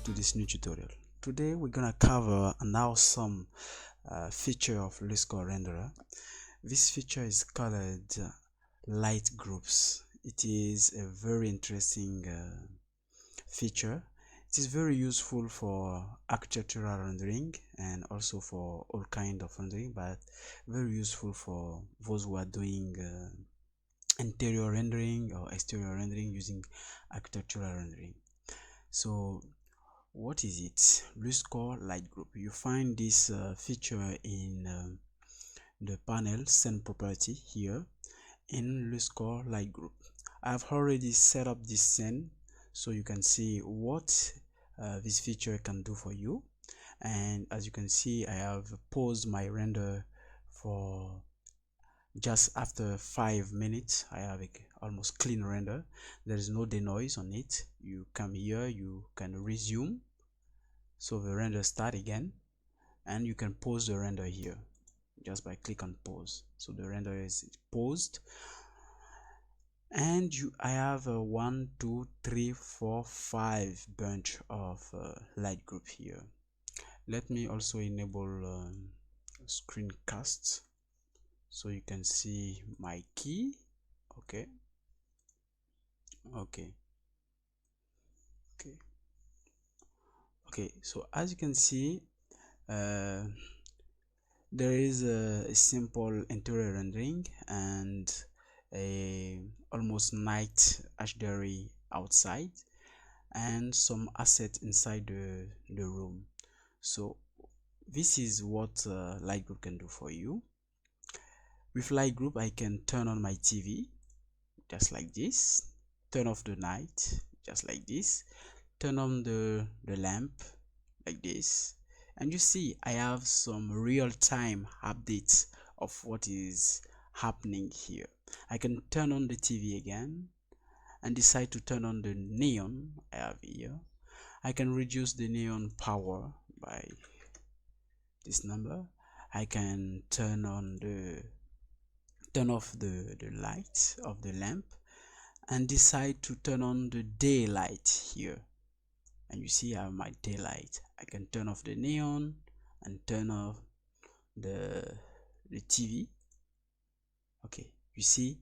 back to this new tutorial. Today we're gonna cover an awesome feature of Luxcore renderer. This feature is called light groups. It is a very interesting feature. It is very useful for architectural rendering and also for all kind of rendering, but very useful for those who are doing interior rendering or exterior rendering using architectural rendering. So what is it? Luxcore light group. You find this feature in the panel scene property here in Luxcore light group. I've already set up this scene so you can see what this feature can do for you. And as you can see, I have paused my render for just after 5 minutes. I have a almost clean render. There is no denoise on it. You come here, you can resume, so the render start again, and you can pause the render here just by click on pause. So the render is paused, and I have a 1 2 3 4 5 bunch of light group here. Let me also enable screencasts so you can see my key. Okay. So as you can see, there is a simple interior rendering and a almost night HDRI outside and some asset inside the room. So this is what light group can do for you. With light group, I can turn on my TV just like this, turn off the night just like this, turn on the lamp like this, and you see I have some real-time updates of what is happening here. I can turn on the TV again and decide to turn on the neon I have here. I can reduce the neon power by this number. I can turn off the light of the lamp and decide to turn on the daylight here, and you see I have my daylight. I can turn off the neon and turn off the TV. Okay, you see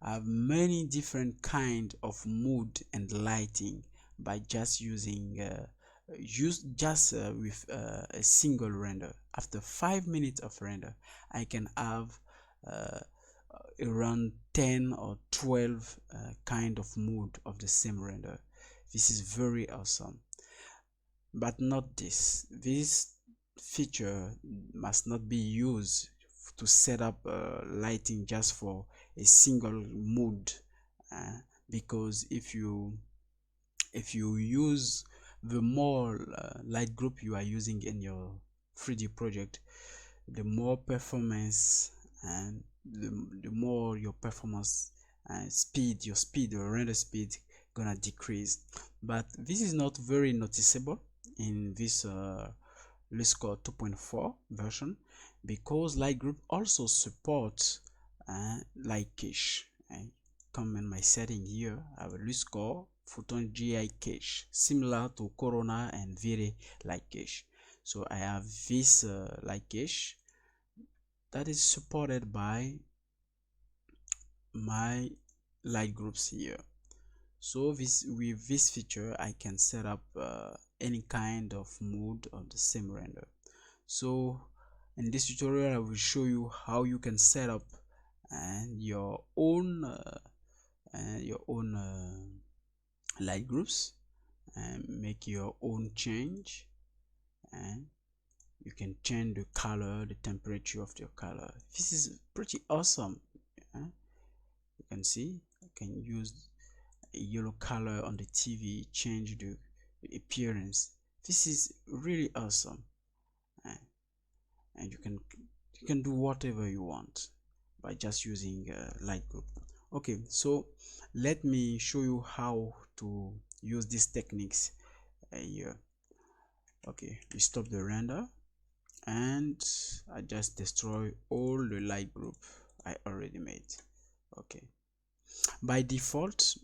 I have many different kind of mood and lighting by just using with a single render. After 5 minutes of render, I can have around 10 or 12 kind of mood of the same render. This is very awesome. But not this. This feature must not be used to set up lighting just for a single mood, because if you use the more light group you are using in your 3D project, the more performance and the more your performance and your render speed gonna decrease. But this is not very noticeable in this Luxcore 2.4 version, because light group also supports light cache. I come in my setting here, I have a Luxcore photon GI cache similar to Corona and Vire light cache. So I have this light cache that is supported by my light groups here. So with this feature I can set up any kind of mood of the same render. So in this tutorial I will show you how you can set up your own light groups and make your own change, and you can change the color, the temperature of your color. This is pretty awesome. You can see I can use a yellow color on the TV, change the appearance. This is really awesome, and you can do whatever you want by just using light group. Okay, so let me show you how to use these techniques here. Okay, we stop the render and I just destroy all the light group I already made. Okay, by default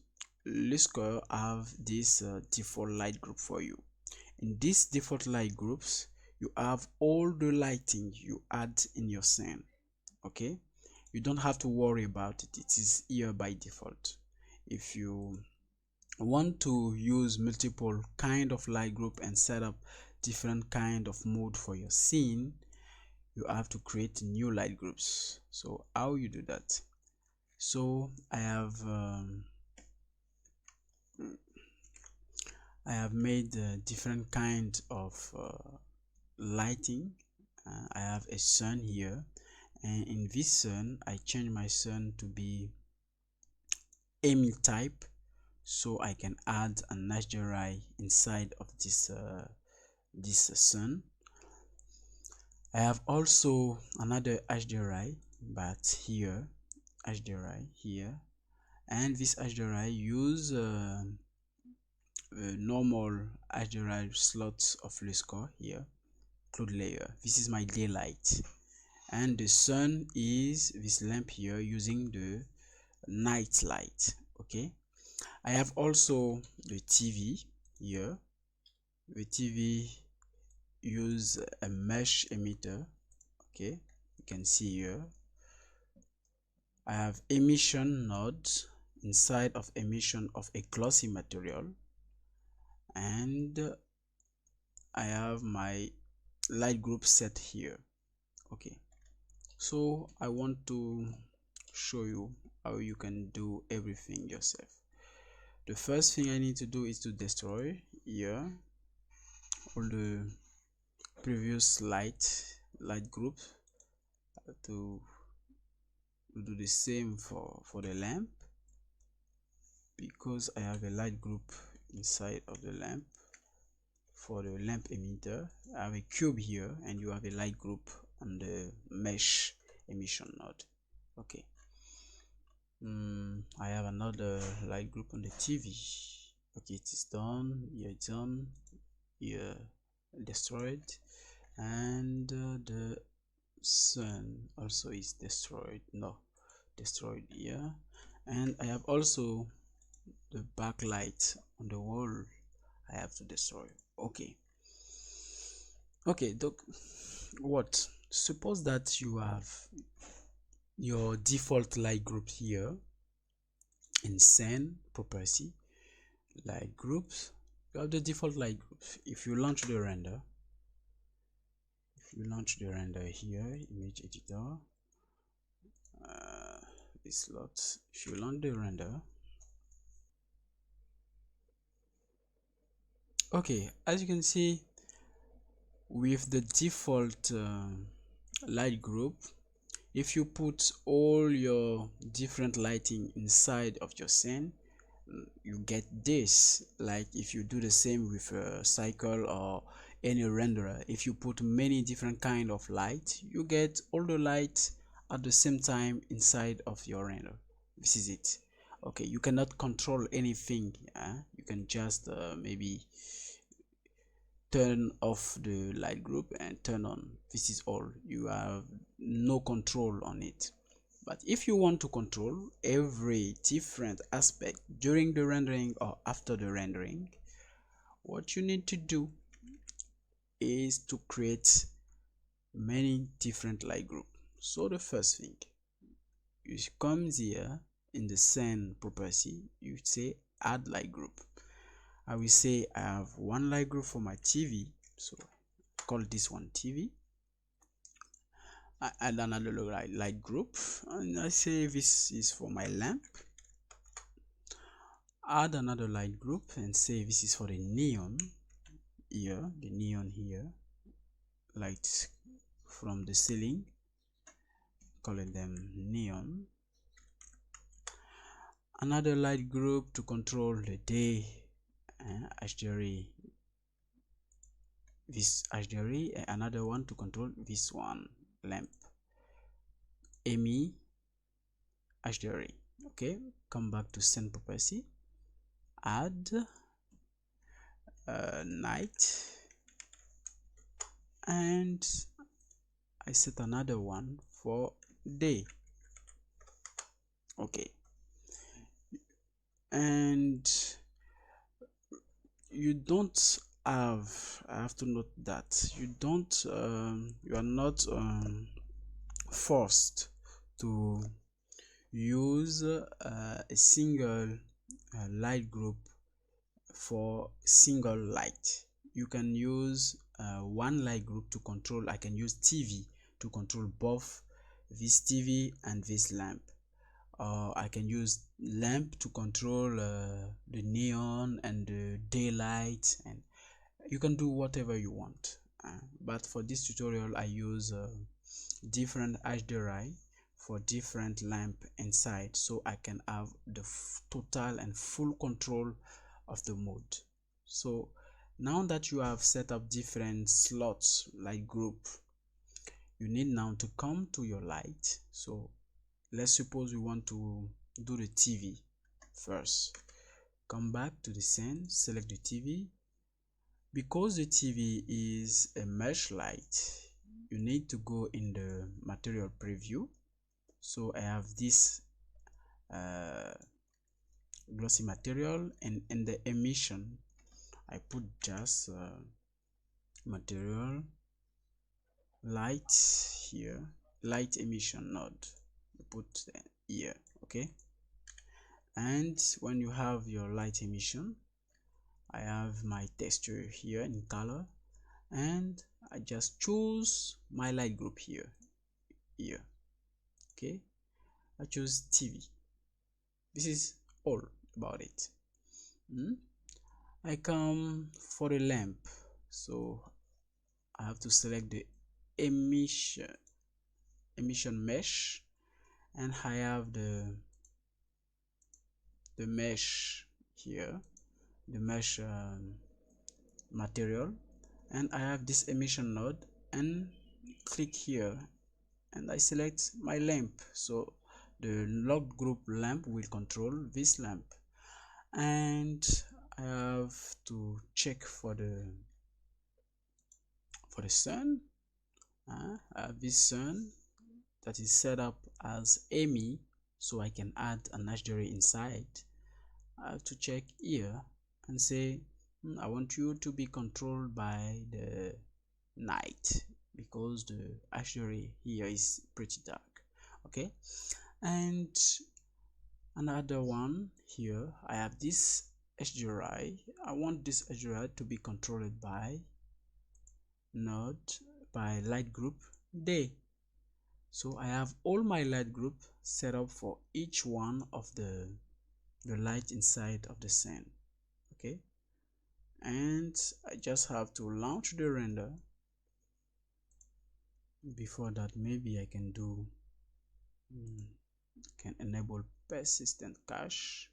Luxcore have this default light group for you. In these default light groups, you have all the lighting you add in your scene. Okay, you don't have to worry about it, it is here by default. If you want to use multiple kind of light group and set up different kind of mode for your scene, you have to create new light groups. So how you do that? So I have made different kind of lighting. I have a sun here, and in this sun I change my sun to be Amy type, so I can add an HDRI inside of this sun. I have also another HDRI, but here HDRI here, and this HDRI use normal HDRI slots of Luxcore here, cloud layer. This is my daylight, and the sun is this lamp here using the night light. Okay, I have also the TV here. The TV use a mesh emitter. Okay, you can see here I have emission nodes inside of emission of a glossy material, and I have my light group set here. Okay, so I want to show you how you can do everything yourself. The first thing I need to do is to destroy here all the previous light group, to do the same for the lamp, because I have a light group inside of the lamp. For the lamp emitter, I have a cube here, and you have a light group on the mesh emission node. Okay, I have another light group on the TV. Okay, it is done. Here it's done. Here destroyed, and the sun also is destroyed. No, destroyed here. And I have also the backlight on the wall I have to destroy. Okay, doc, what, suppose that you have your default light group here in scene property light groups. You have the default light groups. If you launch the render, here, image editor, this slot, if you launch the render, okay, as you can see, with the default light group, if you put all your different lighting inside of your scene, you get this. Like if you do the same with a cycle or any renderer, if you put many different kind of light, you get all the light at the same time inside of your render. This is it. Okay, you cannot control anything. You can just maybe turn off the light group and turn on. This is all. You have no control on it. But if you want to control every different aspect during the rendering or after the rendering, what you need to do is to create many different light groups. So the first thing, you come here in the scene property, you say add light group. I will say I have one light group for my TV, so call this one TV. I add another light group, and I say this is for my lamp. Add another light group and say this is for the neon here, lights from the ceiling, calling them neon. Another light group to control the day, HDRI, this HDRI, another one to control this one, lamp, Amy HDRI. Okay, come back to scene property, add night, and I set another one for day. Okay, and you don't I have to note that you are not forced to use a single light group for single light. You can use one light group to control. I can use TV to control both this TV and this lamp. I can use lamp to control the neon and the daylight, and you can do whatever you want. But for this tutorial I use different HDRI for different lamp inside, so I can have the total and full control of the mode. So now that you have set up different slots like group, you need now to come to your light. So let's suppose we want to do the TV first. Come back to the scene, select the TV. Because the TV is a mesh light, you need to go in the material preview. So I have this glossy material, and in the emission I put just material light here, light emission node, put here. Okay, and when you have your light emission, I have my texture here in color, and I just choose my light group here. Okay, I choose TV. This is all about it. I come for the lamp, so I have to select the emission mesh, and I have the mesh here, the mesh material, and I have this emission node, and click here and I select my lamp. So the locked group lamp will control this lamp, and I have to check for the sun. I have this sun that is set up as AMI, so I can add an HDRI inside. I have to check here and say I want you to be controlled by the night, because the HDRI here is pretty dark. Okay, and another one here, I have this HDRI. I want this HDRI to be controlled by light group day. So I have all my light group set up for each one of the light inside of the scene. Okay, and I just have to launch the render. Before that, maybe I can do can enable persistent cache,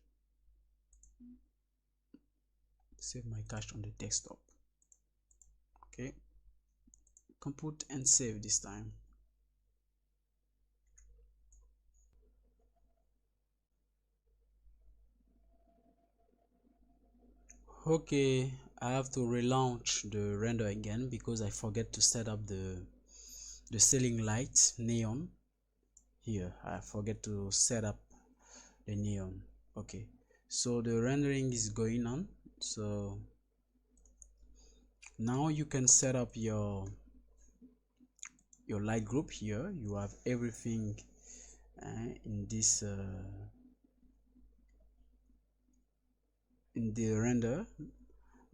save my cache on the desktop. Okay, compute and save this time. Okay, I have to relaunch the render again because I forget to set up the ceiling light neon here. I forget to set up the neon. Okay, so the rendering is going on. So now you can set up your light group here. You have everything in this in the render,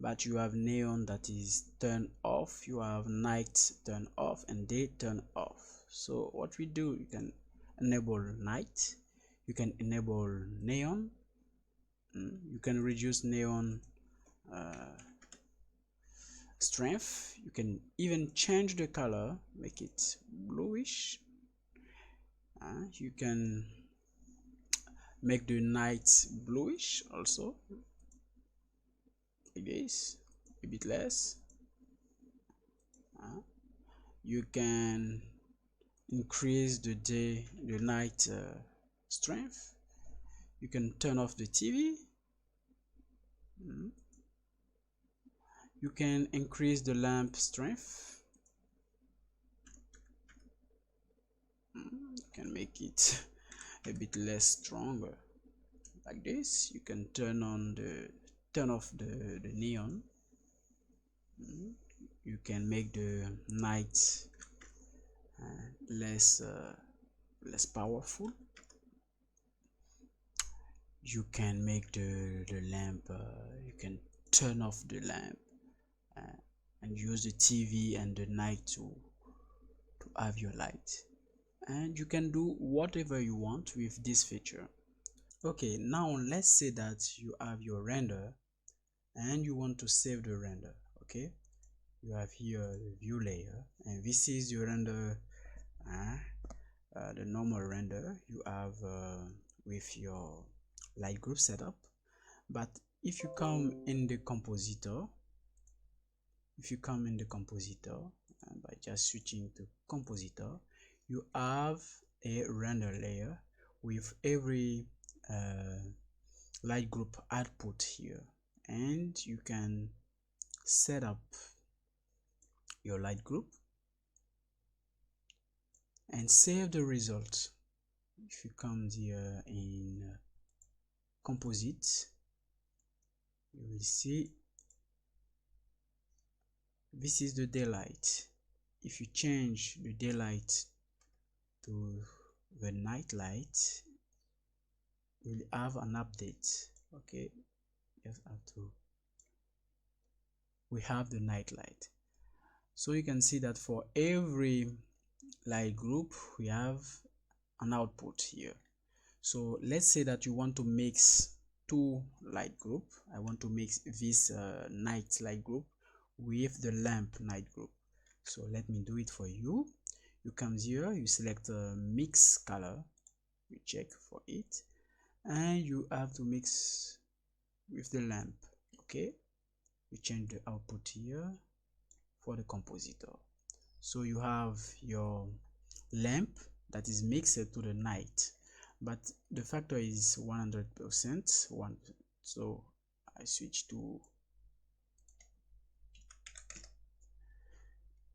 but you have neon that is turned off, you have night turned off, and day turned off. So what we do, you can enable night, you can enable neon, you can reduce neon strength, you can even change the color, make it bluish, you can make the night bluish also, like this, a bit less. You can increase the night strength. You can turn off the TV. You can increase the lamp strength. You can make it a bit less stronger, like this. You can turn off the neon. You can make the night less powerful. You can make the lamp, you can turn off the lamp and use the TV and the night to have your light, and you can do whatever you want with this feature. Okay, now let's say that you have your render and you want to save the render. Okay, you have here the view layer, and this is your render, the normal render you have with your light group setup. But if you come in the compositor, by just switching to compositor, you have a render layer with every light group output here, and you can set up your light group and save the result. If you come here in composite, you will see this is the daylight. If you change the daylight to the night light, we'll have an update. Okay, just have to, we have the night light. So you can see that for every light group we have an output here. So let's say that you want to mix two light group. I want to mix this night light group with the lamp night group. So let me do it for you. You come here, you select mix color, you check for it, and you have to mix with the lamp. Okay, you change the output here for the compositor. So you have your lamp that is mixed to the night, but the factor is 100%. So I switch to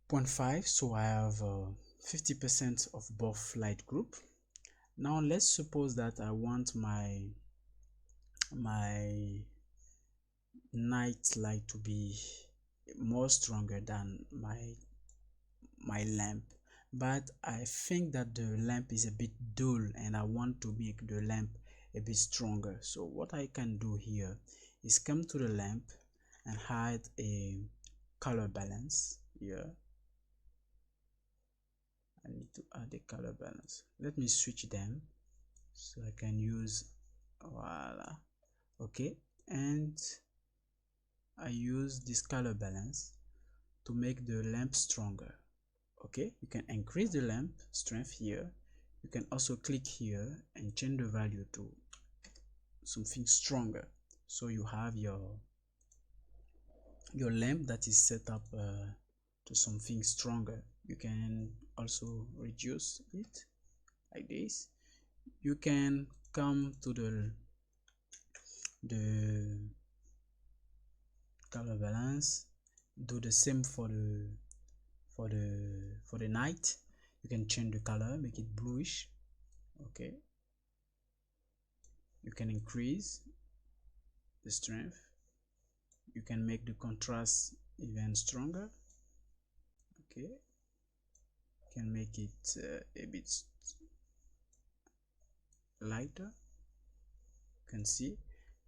0.5, so I have 50% of both light group. Now let's suppose that I want my night light to be more stronger than my lamp, but I think that the lamp is a bit dull and I want to make the lamp a bit stronger. So what I can do here is come to the lamp and add a color balance here. I need to add a color balance. Let me switch them so I can use, voila. Okay, and I use this color balance to make the lamp stronger. Okay, you can increase the lamp strength here. You can also click here and change the value to something stronger, so you have your lamp that is set up to something stronger. You can also reduce it like this. You can come to the color balance, do the same for the night. You can change the color, make it bluish. Okay, you can increase the strength, you can make the contrast even stronger. Okay, you can make it a bit lighter. You can see, you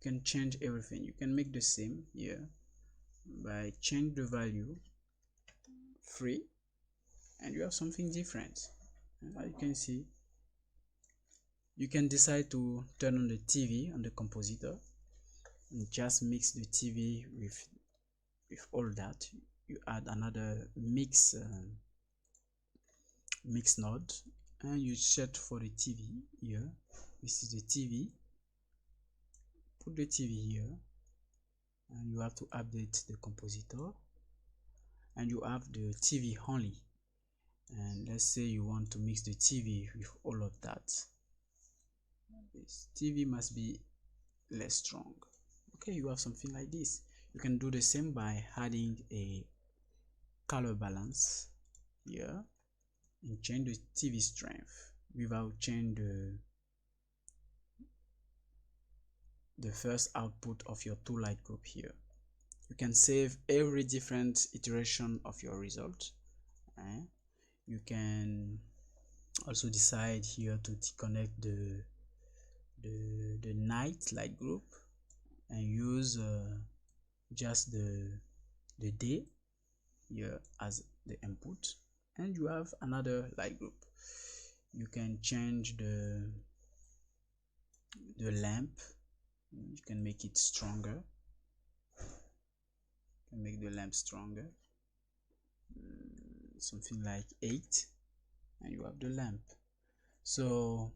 can change everything. You can make the same here by change the value 3, and you have something different. As you can see, you can decide to turn on the TV on the compositor and just mix the TV with all that. You add another mix node and you set for the TV here. This is the TV. Put the TV here, and you have to update the compositor, and you have the TV only. And let's say you want to mix the TV with all of that. This TV must be less strong. Okay, you have something like this. You can do the same by adding a color balance here and change the TV strength without changing the first output of your two light group here. You can save every different iteration of your result. You can also decide here to connect the night light group and use just the day here as the input, and you have another light group. You can change the lamp. You can make it stronger. You can make the lamp stronger, something like 8, and you have the lamp. So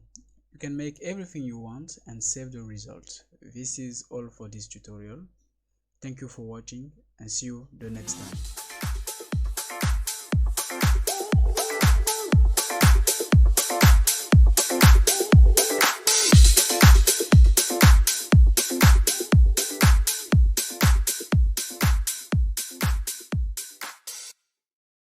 you can make everything you want and save the result. This is all for this tutorial. Thank you for watching, and see you the next time.